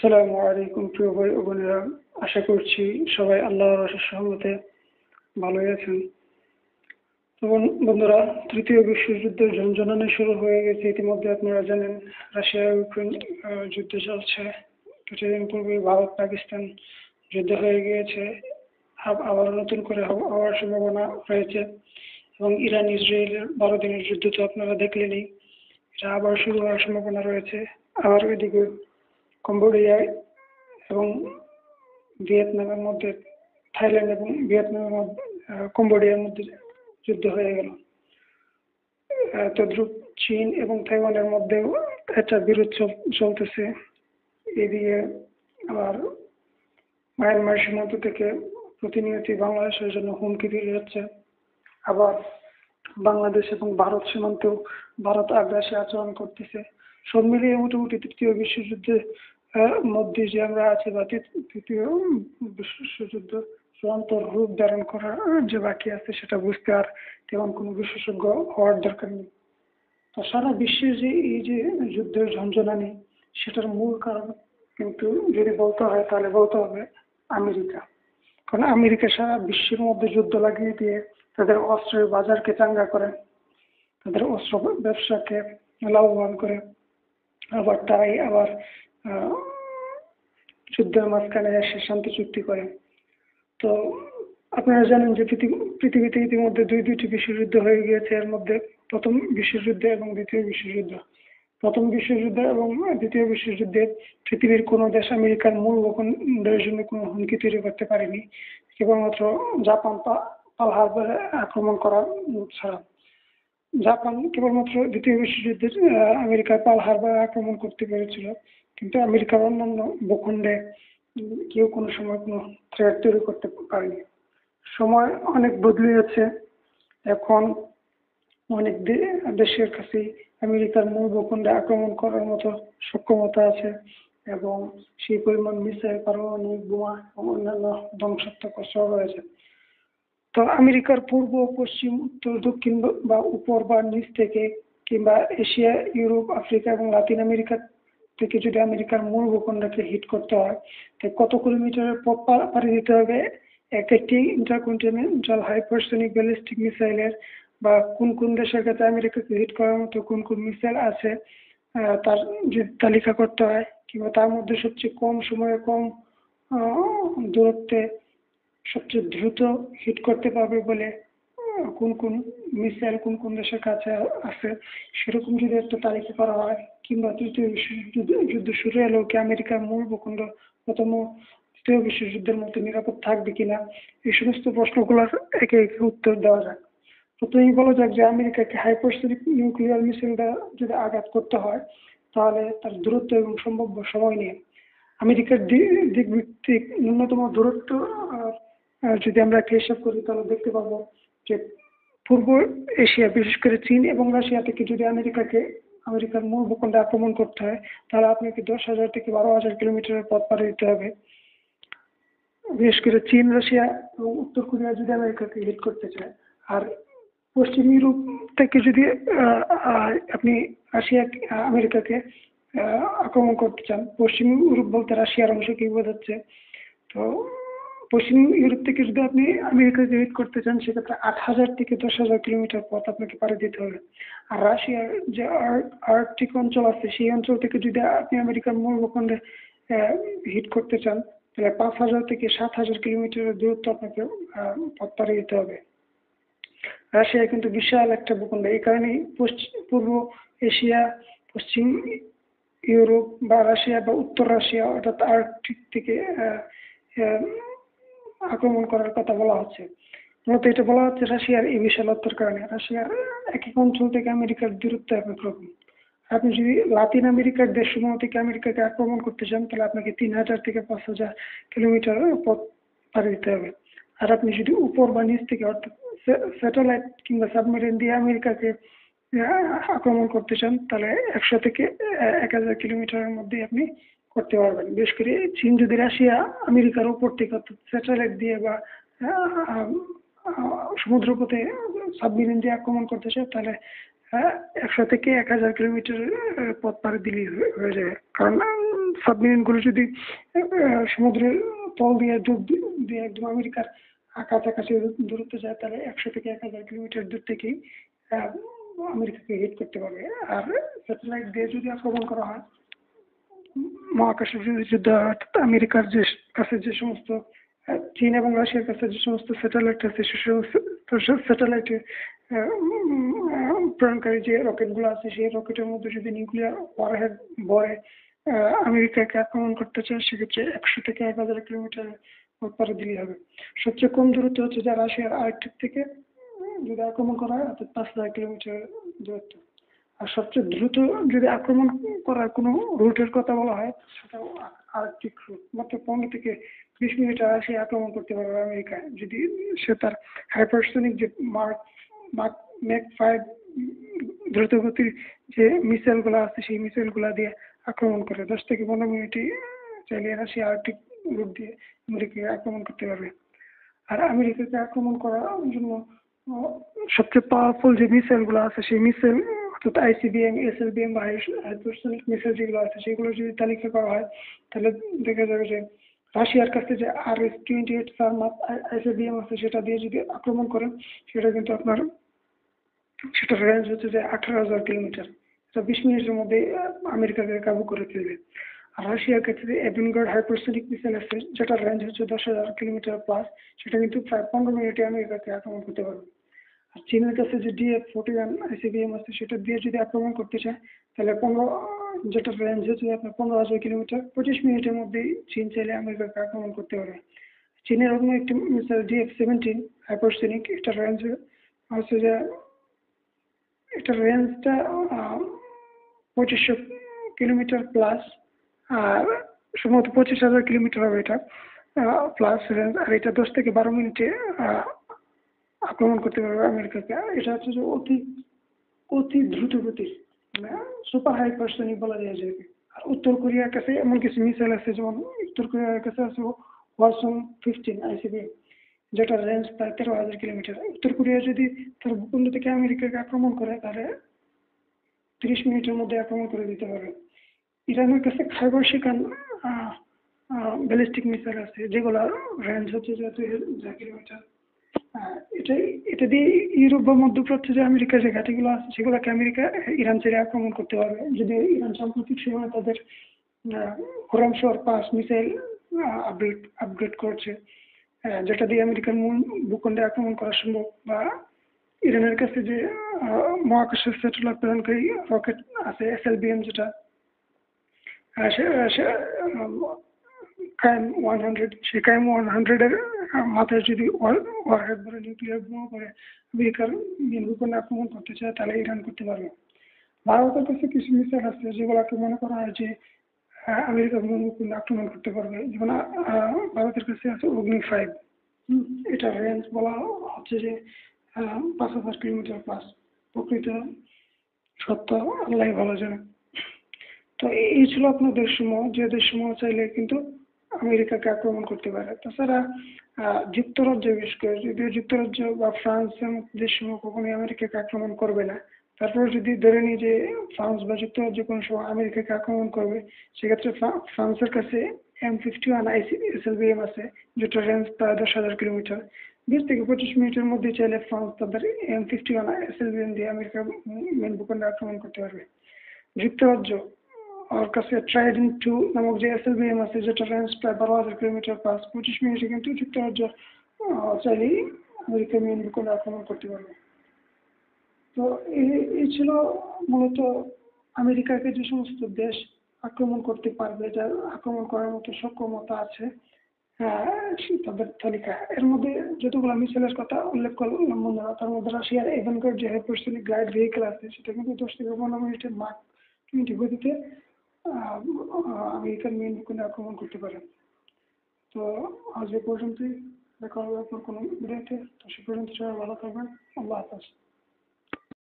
আসসালামু আলাইকুম প্রিয় ভাই ও বোনেরা, আশা করছি সবাই আল্লাহর অশেষ রহমতে ভালোই আছেন। তো বন্ধুরা, তৃতীয় বিশ্বযুদ্ধের ঝনঝনানি শুরু হয়ে গেছে। ইতিমধ্যে আপনারা জানেন রাশিয়া ইউক্রেন যুদ্ধ চলছে। কিছুদিন পূর্বে ভারত পাকিস্তান যুদ্ধ হয়ে গিয়েছে, আবার নতুন করে হওয়ার সম্ভাবনা রয়েছে। এবং ইরান ইসরায়েলের 12 দিনের যুদ্ধ তো আপনারা দেখলেনই, এটা আবার শুরু হওয়ার সম্ভাবনা রয়েছে। আবার ওইদিকে কম্বোডিয়ায় এবং ভিয়েতনামের মধ্যে, থাইল্যান্ড এবং ভিয়েতনামের মধ্যে, কম্বোডিয়ার মধ্যে যুদ্ধ হয়ে গেল। তদ্রুপ চীন এবং তাইওয়ানের মধ্যেও একটা বিরোধ চলতেছে। এদিকে আবার মায়ানমার সীমান্ত থেকে প্রতিনিয়তই বাংলাদেশের জন্য হুমকি দিয়ে যাচ্ছে। আবার বাংলাদেশ এবং ভারত সীমান্তেও ভারত আগ্রাসী আচরণ করতেছে। সব মিলিয়ে মোটামুটি তৃতীয় বিশ্বযুদ্ধের মধ্যে যে আমরা আছি, বা তৃতীয় বিশ্বযুদ্ধ চূড়ান্ত রূপ ধারণ করার যে বাকি আছে, সেটা বুঝতে আর তেমন কোনো বিশেষজ্ঞ হওয়ার দরকার নেই। তো সারা বিশ্বের যে এই যে যুদ্ধের ঝঞ্ঝনানি, সেটার মূল কারণ কিন্তু যদি বলতে হয় তাহলে বলতে হবে আমেরিকা। কারণ আমেরিকা সারা বিশ্বের মধ্যে যুদ্ধ লাগিয়ে দিয়ে তাদের অস্ত্রের বাজারকে চাঙ্গা করে, তাদের অস্ত্র ব্যবসাকে লাভবান করে। আবার তারাই আবার আহ, যুদ্ধের মাঝখানে এসে শান্তি চুক্তি করে। তো আপনারা জানেন যে পৃথিবীতে ইতিমধ্যে দুইটি বিশ্বযুদ্ধ হয়ে গিয়েছে। এর মধ্যে প্রথম বিশ্বযুদ্ধ এবং দ্বিতীয় বিশ্বযুদ্ধ। প্রথম বিশ্বযুদ্ধ এবং দ্বিতীয় যুদ্ধে পৃথিবীর কোনো দেশ আমেরিকার মূল ভূখণ্ডের জন্য কোনো হুমকি তৈরি করতে পারেনি, কেবলমাত্র জাপান পার্ল হারবারে আক্রমণ করা ছাড়া। জাপান কেবলমাত্র দ্বিতীয় বিশ্বযুদ্ধের আমেরিকার পার্ল হারবারে আক্রমণ করতে পেরেছিল, কিন্তু আমেরিকার অন্যান্য ভূখণ্ডে কেউ কোনো সময় কোনো থ্রেট তৈরি করতে পারেনি। সময় অনেক বদলে গেছে। এখন অনেক দেশের কাছেই আমেরিকার মূল ভূখণ্ডে আক্রমণ করার মতো সক্ষমতা আছে, এবং সেই পরিমাণ মিসাইল, পারমাণবিক বোমা এবং অন্যান্য ধ্বংসাত্মক অস্ত্র রয়েছে। তো আমেরিকার পূর্ব, পশ্চিম, উত্তর, দক্ষিণ বা উপর বা নিচ থেকে, কিংবা এশিয়া, ইউরোপ, আফ্রিকা এবং লাতিন আমেরিকা থেকে যদি আমেরিকার মূল ভূখণ্ডকে হিট করতে হয়, তো কত কিলোমিটারের পথ পাড়ি দিতে হবে এক একটি ইন্টারকন্টিনেন্টাল হাইপারসনিক ব্যালিস্টিক মিসাইলের, বা কোন কোন দেশের কাছে আমেরিকাকে হিট করার মতো কোন কোন মিসাইল আছে, তার যদি তালিকা করতে হয়, কিংবা তার মধ্যে সবচেয়ে কম সময়ে কম দূরত্বে সবচেয়ে দ্রুত হিট করতে পারবে বলে কোন কোন মিসাইল কোন কোন দেশের কাছে আছে, সেরকম যদি একটা তালিকা করা হয়, কিংবা তৃতীয় বিশ্বযুদ্ধ শুরু হলেও কি আমেরিকার মূল ভূখণ্ড প্রথম তৃতীয় বিশ্বযুদ্ধের মতো নিরাপদ থাকবে কিনা, এই সমস্ত প্রশ্নগুলোর একে একে উত্তর দেওয়া যাক। প্রথমেই বলা যাক যে আমেরিকাকে হাইপারসনিক নিউক্লিয়ার মিসাইল দ্বারা যদি আঘাত করতে হয়, তাহলে তার দূরত্ব এবং সম্ভাব্য সময় নিয়ে আমেরিকার দিক ভিত্তিক ন্যূনতম দূরত্ব যদি আমরা একটা হিসাব করি, তাহলে দেখতে পাবো যে পূর্ব এশিয়া, বিশেষ করে চীন এবং রাশিয়া থেকে যদি আমেরিকার মূল ভূখণ্ডে আক্রমণ করতে হয়, তাহলে আপনাকে 10,000 থেকে 12,000 কিলোমিটারের পথ পাড়ি দিতে হবে। বিশেষ করে চীন, রাশিয়া এবং উত্তর কোরিয়া যদি আমেরিকাকে হিট করতে চায়। আর পশ্চিম ইউরোপ থেকে যদি আপনি আমেরিকাকে আক্রমণ করতে চান, পশ্চিম ইউরোপ বলতে রাশিয়ার অংশকেই বোঝাচ্ছে। তো পশ্চিম ইউরোপ থেকে যদি আপনি আমেরিকাকে হিট করতে চান, সেক্ষেত্রে 8,000 থেকে 10,000 কিলোমিটার পথ আপনাকে পাড়ি দিতে হবে। আর রাশিয়ার যে আর্কটিক অঞ্চল আছে, সেই অঞ্চল থেকে যদি আপনি আমেরিকার মূল ভূখণ্ডে হিট করতে চান, তাহলে 5,000 থেকে 7,000 কিলোমিটারের দূরত্ব আপনাকে পথ পাড়ি দিতে হবে। রাশিয়া কিন্তু বিশাল একটা ভূখণ্ড, এই কারণেই পূর্ব এশিয়া, পশ্চিম ইউরোপ বা রাশিয়া বা উত্তর রাশিয়া, অর্থাৎ আর্কটিক থেকে আক্রমণ করার কথা বলা হচ্ছে। মূলত এটা বলা হচ্ছে রাশিয়ার এই বিশালত্বের কারণে। রাশিয়ার এক এক অঞ্চল থেকে আমেরিকার দূরত্ব এক এক রকম। আপনি যদি লাতিন আমেরিকার দেশসমূহ থেকে আমেরিকাকে আক্রমণ করতে চান, তাহলে আপনাকে 3,000 থেকে 5,000 কিলোমিটার পথ পাড়ি দিতে হবে। আর আপনি যদি উপর বা নিচ থেকে, অর্থাৎ স্যাটেলাইট কিংবা সাবমেরিন দিয়ে আমেরিকাকে আক্রমণ করতে চান, তাহলে 100 থেকে 1,000 কিলোমিটারের মধ্যে আপনি করতে পারবেন। বিশেষ করে চীন যদি রাশিয়া আমেরিকার উপর থেকে, অর্থাৎ স্যাটেলাইট দিয়ে বা সমুদ্রপথে সাবমেরিন দিয়ে আক্রমণ করতে চায়, তাহলে হ্যাঁ, 100 থেকে 1000 কিলোমিটার পথ পাড়ি দিলেই হয়ে যাবে। কারণ সাবমেরিন গুলো যদি সমুদ্রের তল দিয়ে ডুব দিয়ে একদম আমেরিকার কাছাকাছি দূরত্ব যায়, তাহলে 100 থেকে 1000 কিলোমিটার দূর থেকেই আহ, আমেরিকাকে হিট করতে পারবে। আর স্যাটেলাইট দিয়ে যদি আক্রমণ করা হয়, মহাকাশে যদি যুদ্ধ হয়, অর্থাৎ আমেরিকার যে কাছে যে সমস্ত চীন এবং রাশিয়ার কাছে যে সমস্ত স্যাটেলাইট আছে, সে সমস্ত স্যাটেলাইটে প্রেরণকারী যে রকেটগুলো আছে, সেই রকেটের মধ্যে যদি নিউক্লিয়ার ওয়ারহেড ভরে আমেরিকাকে আক্রমণ করতে চায়, সেক্ষেত্রে 100 থেকে 1000 কিলোমিটার পাড়ি দিলেই হবে। সবচেয়ে কম দূরত্ব হচ্ছে যা রাশিয়ার আর্কটিক থেকে যদি আক্রমণ করা হয়, অর্থাৎ 5000 কিলোমিটার দূরত্ব। আর সবচেয়ে দ্রুত যদি আক্রমণ করার কোনো রুটের কথা বলা হয়, সেটা আর্কটিক রুট। মাত্র 15 থেকে 20 মিনিটে সে আক্রমণ করতে পারবে আমেরিকায়, যদি সে তার হাইপারসনিক যে মার্ক ম্যাক 5 দ্রুতগতির যে মিসাইলগুলো আছে, সেই মিসাইলগুলো দিয়ে আক্রমণ করে 10 থেকে 15 মিনিটে চাইলে রাশিয়া আর্কটিক রুট দিয়ে আমেরিকাকে আক্রমণ করতে পারবে। আর আমেরিকাকে আক্রমণ করার জন্য সবচেয়ে পাওয়ারফুল যে মিসাইলগুলো আছে, সেই মিসাইল অর্থাৎ ICBM, SLBM বা হাইপারসনিক মিসাইল যেগুলো আছে, সেগুলো যদি তালিকা করা হয়, তাহলে দেখা যাবে যে রাশিয়ার কাছে যে RS-28 সারমাত ICBM আছে, সেটা দিয়ে যদি আক্রমণ করেন, সেটা কিন্তু আপনার সেটার রেঞ্জ হচ্ছে যে 18,000 কিলোমিটার। এটা 20 মিনিটের মধ্যে আমেরিকাকে কাবু করে ফেলবে। আর রাশিয়ার কাছে যে এভেনগার্ড হাইপারসনিক মিসাইল আছে, যেটার রেঞ্জ হচ্ছে 10,000 কিলোমিটার প্লাস, সেটা কিন্তু প্রায় 15 মিনিটে আমেরিকাকে আক্রমণ করতে পারবে। আর চীনের কাছে যে DF-41 ICBM আছে, সেটা দিয়ে যদি আক্রমণ করতে চায়, তাহলে যেটার রেঞ্জ হচ্ছে আপনার 15,000 কিলোমিটার, 25 মিনিটের মধ্যেই চীন চাইলে আমেরিকাকে আক্রমণ করতে পারবে। চীনের অন্য একটি মিসাইল DF-17 হাইপারসনিক, এটার রেঞ্জ হচ্ছে যে এটার রেঞ্জটা 2500 কিলোমিটার প্লাস। আর সম্ভবত 25,000 কিলোমিটার হবে এটা প্লাস রেঞ্জ। আর এটা 10 থেকে 12 মিনিটে আক্রমণ করতে পারবে আমেরিকাকে। এটা হচ্ছে যে অতি অতি দ্রুত গতির, মানে সুপার হাইপারসনিক বলা যায় যাবে। আর উত্তর কোরিয়ার কাছে এমন কিছু মিসাইল আছে, যেমন উত্তর কোরিয়ার কাছে আছে ওয়াসং 15 ICBM, যেটার রেঞ্জ প্রায় 13,000 কিলোমিটার। উত্তর কোরিয়া যদি তার ভূখণ্ড থেকে আমেরিকাকে আক্রমণ করে, তাহলে 30 মিনিটের মধ্যে আক্রমণ করে দিতে পারবে। ইরানের কাছে খাইবার শিকান ব্যালিস্টিক মিসাইল আছে, যেগুলোর রেঞ্জ হচ্ছে যে 2,000 কিলোমিটার। এটা দিয়ে ইউরোপ বা মধ্যপ্রাচ্যে যে আমেরিকার যে ঘাঁটিগুলো আছে, সেগুলোকে ইরান ছেড়ে আক্রমণ করতে পারবে। যদি ইরান সাম্প্রতিক সময়ে তাদের খোরামশোর-5 মিসাইল আপগ্রেড করছে, যেটা দিয়ে আমেরিকার মূল ভূখণ্ডে আক্রমণ করা সম্ভব, বা ইরানের কাছে যে মহাকাশের স্যাটেলাইট প্রেরণকারী রকেট আছে SLBM, যেটা কায়েম 100, সেই কায়েম 100 এর মাথায় যদি ওয়ারহেড ধরে নিউক্লিয়ার বোমা করে আমেরিকার মেন ভূখণ্ডে আক্রমণ করতে চায়, তাহলে ইরান করতে পারবে। ভারতের কাছে কিছু মিসাইল আছে, যেগুলোকে মনে করা হয় যে আমেরিকার মেন ভূখণ্ডে আক্রমণ করতে পারবে। যেমন ভারতের কাছে আছে অগ্নি-5। এটার রেঞ্জ বলা হচ্ছে যে 5,000 কিলোমিটার প্লাস। প্রকৃত সত্য আল্লাহ ভালো জানে। তো এই ছিল আপনার দেশসমূহ, যে দেশসমূহ চাইলে কিন্তু আমেরিকাকে আক্রমণ করতে পারে। তাছাড়া যুক্তরাজ্য, বিশেষ করে যদিও যুক্তরাজ্য বা ফ্রান্সের মতো দেশসমূহ কখনোই আমেরিকাকে আক্রমণ করবে না, তারপরে যদি ধরে নিই যে ফ্রান্স বা যুক্তরাজ্য কোনো সময় আমেরিকাকে আক্রমণ করবে, সেক্ষেত্রে ফ্রান্সের কাছে M51 SLBM আছে, যেটার রেঞ্জ প্রায় 10,000 কিলোমিটার। 20 থেকে 25 মিনিটের মধ্যে চাইলে ফ্রান্স তাদের M51 SLBM দিয়ে আমেরিকার মেন ভূখণ্ডে আক্রমণ করতে পারবে। যুক্তরাজ্য ওর কাছে ট্রাইডেন্ট 2 নামক যে SLBM আছে, যেটা রেঞ্জ প্রায় 12,000 কিলোমিটার প্লাস, 25 মিনিটে কিন্তু যুক্তরাজ্য চাইলেই আমেরিকার মেন ভূখণ্ডে আক্রমণ করতে পারবে। তো এই ছিল মূলত আমেরিকাকে যে সমস্ত দেশ আক্রমণ করতে পারবে, যার আক্রমণ করার মতো সক্ষমতা আছে, তাদের তালিকা। এর মধ্যে যতগুলো মিসাইলের কথা উল্লেখ করলাম বন্ধুরা, তার মধ্যে রাশিয়ার এভেনগার্ড যে হাইপারসনিক গাইড ভেহিকেল আছে, সেটা কিন্তু 10 থেকে 15 মিনিটে মার্ক 20 গতিতে আমেরিকার মেন ভূখণ্ডে আক্রমণ করতে পারে। তো আজ এ পর্যন্তই, দেখা হবে আপনার কোনো ভিডিওতে। তো সে পর্যন্ত সবাই ভালো থাকবেন। আল্লাহ হাফেজ।